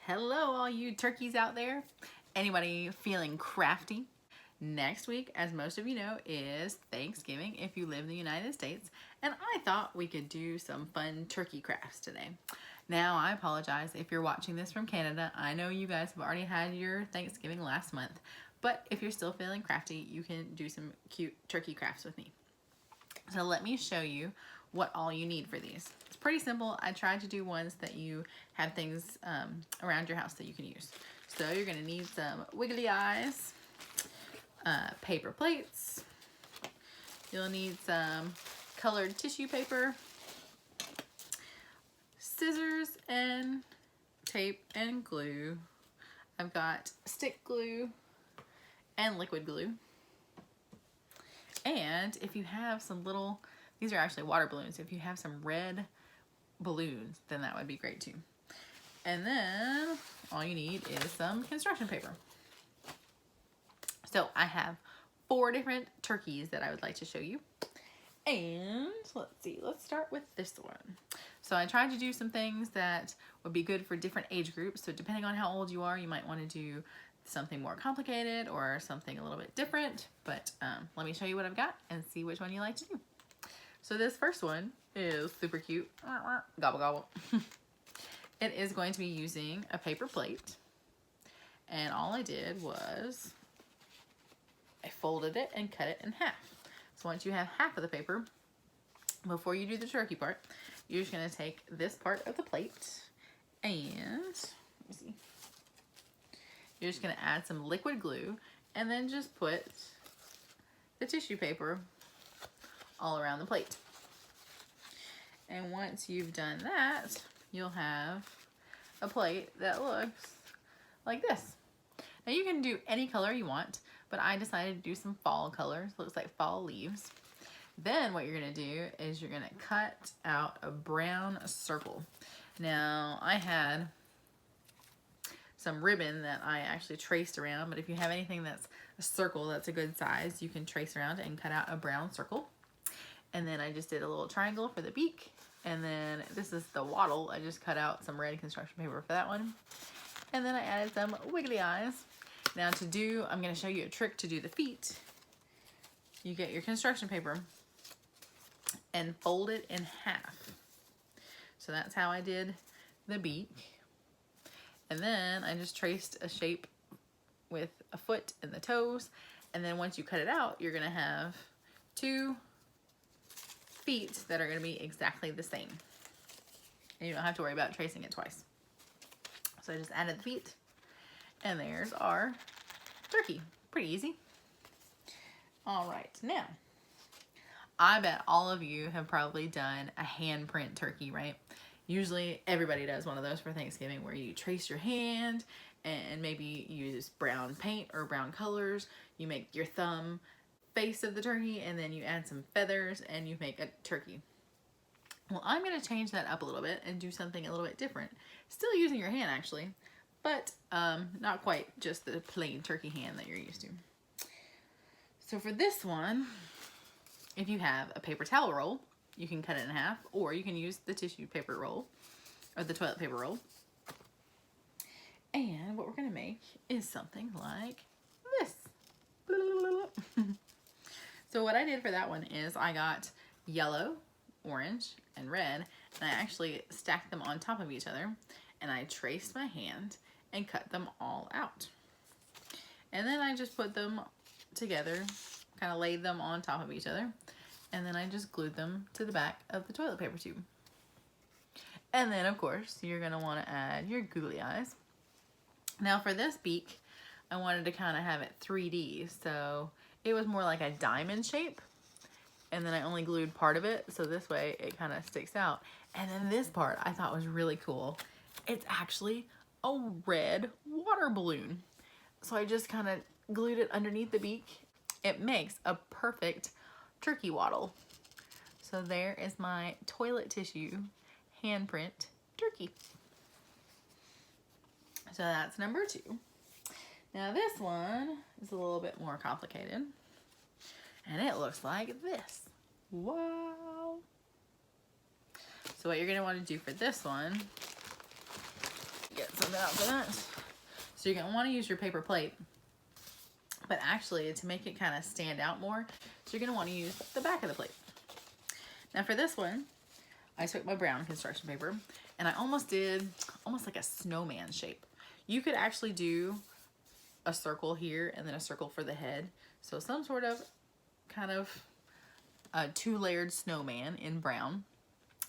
Hello, all you turkeys out there. Anybody feeling crafty? Next week, as most of you know, is Thanksgiving if you live in the United States, and I thought we could do some fun turkey crafts today. Now, I apologize if you're watching this from Canada. I know you guys have already had your Thanksgiving last month, but if you're still feeling crafty, you can do some cute turkey crafts with me. So let me show you what all you need for these. It's pretty simple. I tried to do ones that you have things around your house that you can use. So you're gonna need some wiggly eyes, paper plates. You'll need some colored tissue paper, scissors and tape and glue. I've got stick glue and liquid glue. And if you have some little, these are actually water balloons. If you have some red balloons, then that would be great too. And then all you need is some construction paper. So I have 4 different turkeys that I would like to show you. And let's see, let's start with this one. So I tried to do some things that would be good for different age groups. So depending on how old you are, you might want to do something more complicated or something a little bit different, but let me show you what I've got and see which one you like to do. So this first one is super cute. Gobble gobble. It is going to be using a paper plate, and all I did was I folded it and cut it in half. So once you have half of the paper, before you do the turkey part, you're just going to take this part of the plate and let me see. You're just going to add some liquid glue and then just put the tissue paper all around the plate. And once you've done that, you'll have a plate that looks like this. Now you can do any color you want, but I decided to do some fall colors. Looks like fall leaves. Then what you're going to do is you're going to cut out a brown circle. Now I had some ribbon that I actually traced around, but if you have anything that's a circle that's a good size, you can trace around and cut out a brown circle. And then I just did a little triangle for the beak, and then this is the wattle. I just cut out some red construction paper for that one, and then I added some wiggly eyes. Now I'm going to show you a trick to do the feet. You get your construction paper and fold it in half. So that's how I did the beak. And then I just traced a shape with a foot and the toes. And then once you cut it out, you're gonna have 2 feet that are gonna be exactly the same. And you don't have to worry about tracing it twice. So I just added the feet, and there's our turkey. Pretty easy. All right, now, I bet all of you have probably done a handprint turkey, right? Usually everybody does one of those for Thanksgiving where you trace your hand and maybe use brown paint or brown colors. You make your thumb face of the turkey and then you add some feathers and you make a turkey. Well, I'm going to change that up a little bit and do something a little bit different. Still using your hand actually, but not quite just the plain turkey hand that you're used to. So for this one, if you have a paper towel roll, you can cut it in half, or you can use the tissue paper roll or the toilet paper roll. And what we're gonna make is something like this. So what I did for that one is I got yellow, orange, and red, and I actually stacked them on top of each other, and I traced my hand and cut them all out. And then I just put them together, kind of laid them on top of each other, and then I just glued them to the back of the toilet paper tube. And then, of course, you're going to want to add your googly eyes. Now, for this beak, I wanted to kind of have it 3D, so it was more like a diamond shape. And then I only glued part of it, so this way it kind of sticks out. And then this part I thought was really cool. It's actually a red water balloon. So I just kind of glued it underneath the beak. It makes a perfect turkey waddle. So there is my toilet tissue handprint turkey. So that's number 2. Now this one is a little bit more complicated, and it looks like this. Wow. So what you're going to want to do for this one get some out for that. So you're gonna want to use your paper plate, but actually to make it kind of stand out more, so you're gonna want to use the back of the plate. Now for this one, I took my brown construction paper and I almost did like a snowman shape. You could actually do a circle here and then a circle for the head. So some sort of kind of a 2-layered snowman in brown.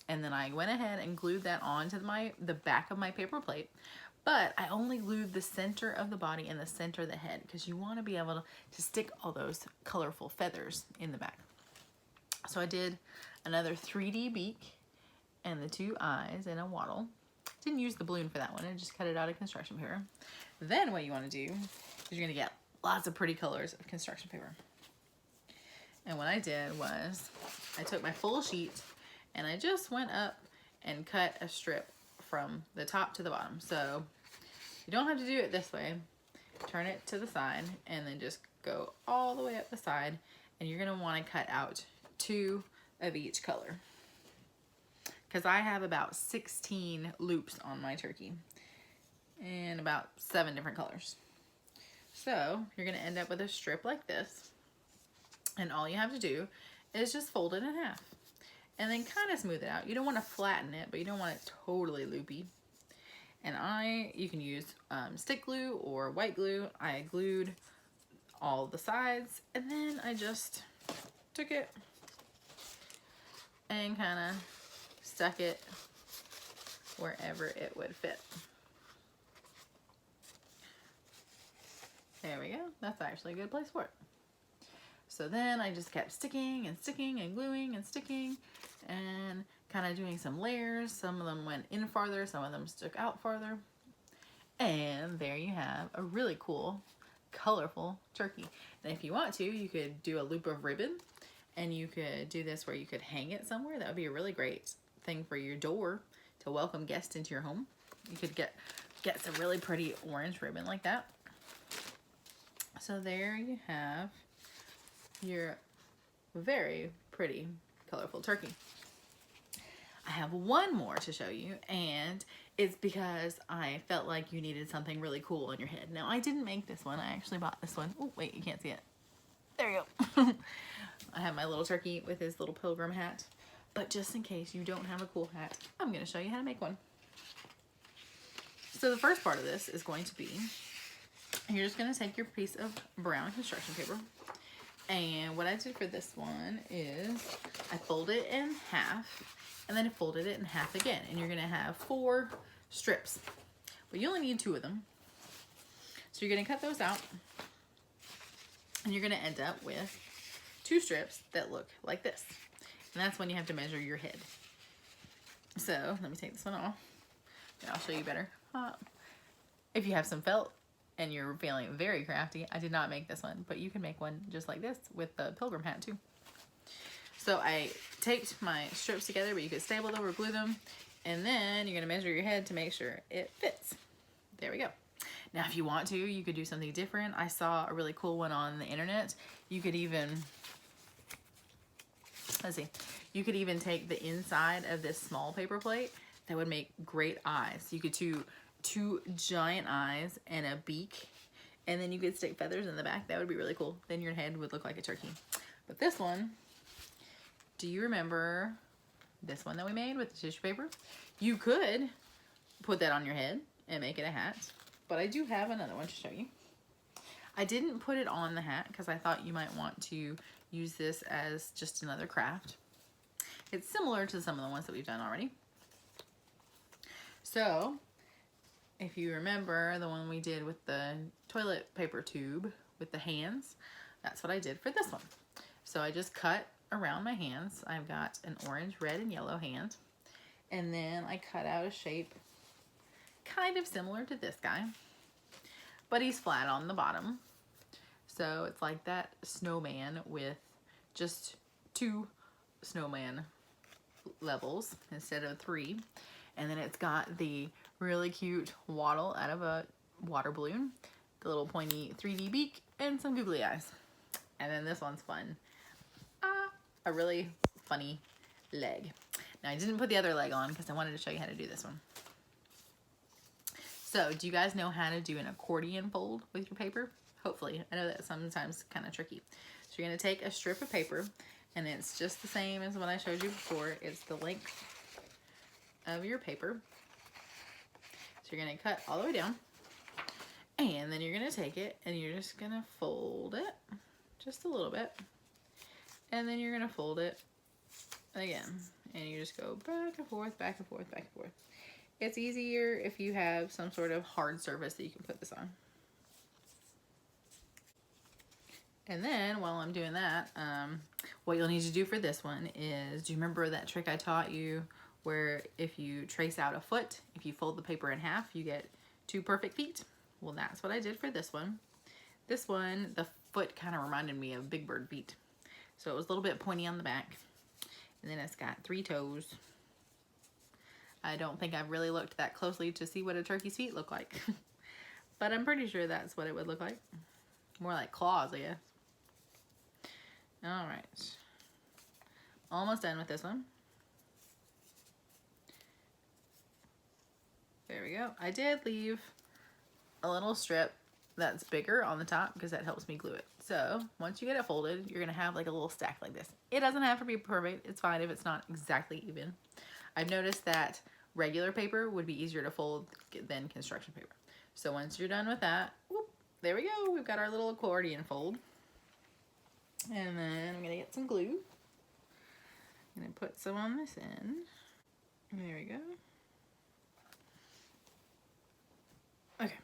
And then I went ahead and glued that onto the back of my paper plate. But I only glued the center of the body and the center of the head because you want to be able to stick all those colorful feathers in the back. So I did another 3D beak and the 2 eyes and a wattle. Didn't use the balloon for that one. I just cut it out of construction paper. Then what you want to do is you're going to get lots of pretty colors of construction paper. And what I did was I took my full sheet and I just went up and cut a strip from the top to the bottom. So you don't have to do it this way. Turn it to the side and then just go all the way up the side, and you're going to want to cut out 2 of each color, because I have about 16 loops on my turkey and about 7 different colors. So you're going to end up with a strip like this, and all you have to do is just fold it in half and then kind of smooth it out. You don't want to flatten it, but you don't want it totally loopy. And you can use stick glue or white glue. I glued all the sides, and then I just took it and kind of stuck it wherever it would fit. There we go. That's actually a good place for it. So then I just kept sticking and sticking and gluing and sticking and kind of doing some layers. Some of them went in farther, some of them stuck out farther. And there you have a really cool, colorful turkey. And if you want to, you could do a loop of ribbon, and you could do this where you could hang it somewhere. That would be a really great thing for your door to welcome guests into your home. You could get some really pretty orange ribbon like that. So there you have your very pretty, colorful turkey. I have one more to show you, and it's because I felt like you needed something really cool on your head. Now, I didn't make this one. I actually bought this one. Oh, wait, you can't see it. There you go. I have my little turkey with his little pilgrim hat. But just in case you don't have a cool hat, I'm going to show you how to make one. So the first part of this is going to be, you're just going to take your piece of brown construction paper. And what I did for this one is I folded it in half, and then I folded it in half again. And you're going to have 4 strips. But you only need 2 of them. So you're going to cut those out. And you're going to end up with 2 strips that look like this. And that's when you have to measure your head. So let me take this one off, and I'll show you better. If you have some felt and you're feeling very crafty, I did not make this one, but you can make one just like this with the pilgrim hat too. So I taped my strips together, but you could staple them or glue them. And then you're going to measure your head to make sure it fits. There we go. Now, if you want to, you could do something different. I saw a really cool one on the internet. You could even, let's see, you could even take the inside of this small paper plate. That would make great eyes. You could do 2 giant eyes and a beak, and then you could stick feathers in the back. That would be really cool. Then your head would look like a turkey. But this one, do you remember this one that we made with the tissue paper? You could put that on your head and make it a hat, but I do have another one to show you. I didn't put it on the hat because I thought you might want to use this as just another craft. It's similar to some of the ones that we've done already. So, if you remember the one we did with the toilet paper tube with the hands, that's what I did for this one. So I just cut around my hands. I've got an orange, red, and yellow hand. And then I cut out a shape kind of similar to this guy, but he's flat on the bottom. So it's like that snowman with just 2 snowman levels instead of 3. And then it's got the really cute wattle out of a water balloon, the little pointy 3D beak, and some googly eyes. And then this one's fun. A really funny leg. Now I didn't put the other leg on because I wanted to show you how to do this one. So do you guys know how to do an accordion fold with your paper? Hopefully. I know that's sometimes kind of tricky. So you're going to take a strip of paper, and it's just the same as what I showed you before. It's the length of your paper. So you're going to cut all the way down, and then you're going to take it and you're just going to fold it just a little bit, and then you're going to fold it again, and you just go back and forth, back and forth, back and forth. It's easier if you have some sort of hard surface that you can put this on. And then while I'm doing that, what you'll need to do for this one is, do you remember that trick I taught you where if you trace out a foot, if you fold the paper in half, you get 2 perfect feet? Well, that's what I did for this one. This one, the foot kind of reminded me of Big Bird feet. So it was a little bit pointy on the back. And then it's got 3 toes. I don't think I've really looked that closely to see what a turkey's feet look like. But I'm pretty sure that's what it would look like. More like claws, I guess. All right. Almost done with this one. There we go. I did leave a little strip that's bigger on the top because that helps me glue it. So once you get it folded, you're gonna have like a little stack like this. It doesn't have to be perfect. It's fine if it's not exactly even. I've noticed that regular paper would be easier to fold than construction paper. So once you're done with that, whoop, there we go. We've got our little accordion fold. And then I'm gonna get some glue. I'm gonna put some on this end. There we go. Okay.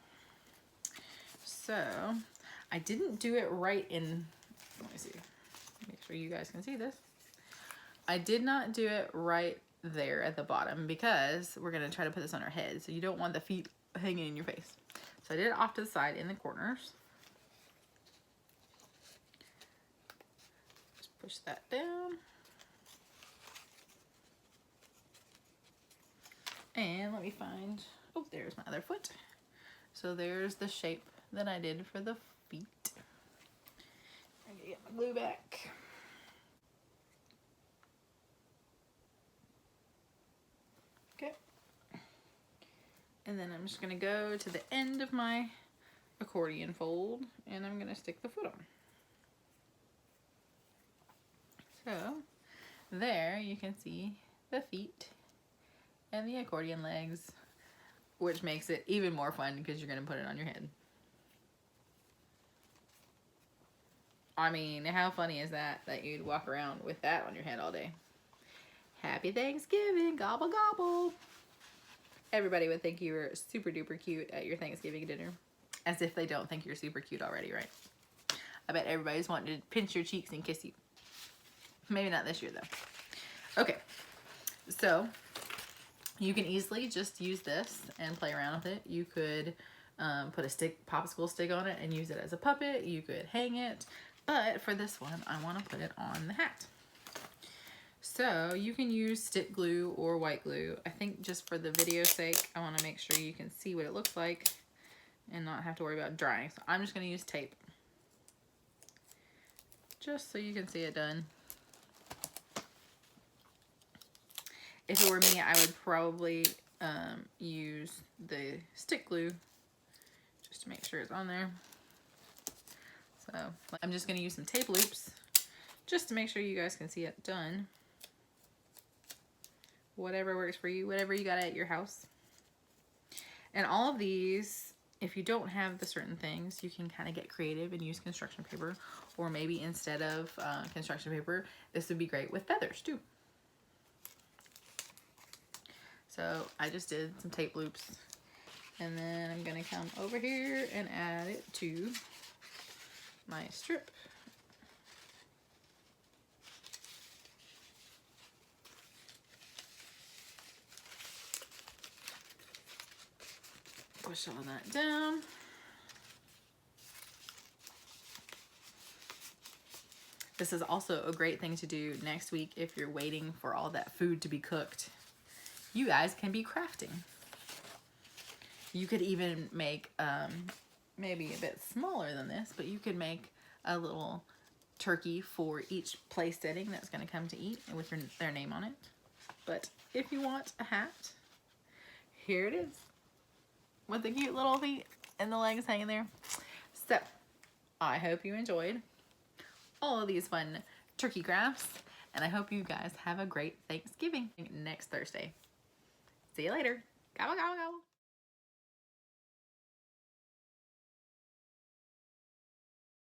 So I didn't do it right in, let me see, make sure you guys can see this. I did not do it right there at the bottom because we're gonna try to put this on our head. So you don't want the feet hanging in your face. So I did it off to the side in the corners. Just push that down. And let me find, oh, there's my other foot. So there's the shape that I did for the feet. I'm gonna get my glue back. Okay. And then I'm just gonna go to the end of my accordion fold and I'm gonna stick the foot on. So there you can see the feet and the accordion legs, which makes it even more fun because you're gonna put it on your head. I mean, how funny is that you'd walk around with that on your head all day? Happy Thanksgiving, gobble gobble. Everybody would think you were super duper cute at your Thanksgiving dinner. As if they don't think you're super cute already, right? I bet everybody's wanting to pinch your cheeks and kiss you. Maybe not this year though. Okay, so you can easily just use this and play around with it. You could put a popsicle stick on it and use it as a puppet. You could hang it. But for this one, I want to put it on the hat. So you can use stick glue or white glue. I think just for the video's sake, I want to make sure you can see what it looks like and not have to worry about drying. So I'm just going to use tape. Just so you can see it done. If it were me, I would probably use the stick glue just to make sure it's on there. So I'm just going to use some tape loops just to make sure you guys can see it done. Whatever works for you, whatever you got at your house. And all of these, if you don't have the certain things, you can kind of get creative and use construction paper. Or maybe instead of construction paper, this would be great with feathers too. So I just did some tape loops. And then I'm going to come over here and add it to my strip. Push all that down. This is also a great thing to do next week if you're waiting for all that food to be cooked. You guys can be crafting. You could even make maybe a bit smaller than this, but you could make a little turkey for each place setting that's going to come to eat with their name on it. But if you want a hat, here it is. with the cute little feet and the legs hanging there. So I hope you enjoyed all of these fun turkey crafts, and I hope you guys have a great Thanksgiving next Thursday. See you later. Gobble, gobble, gobble.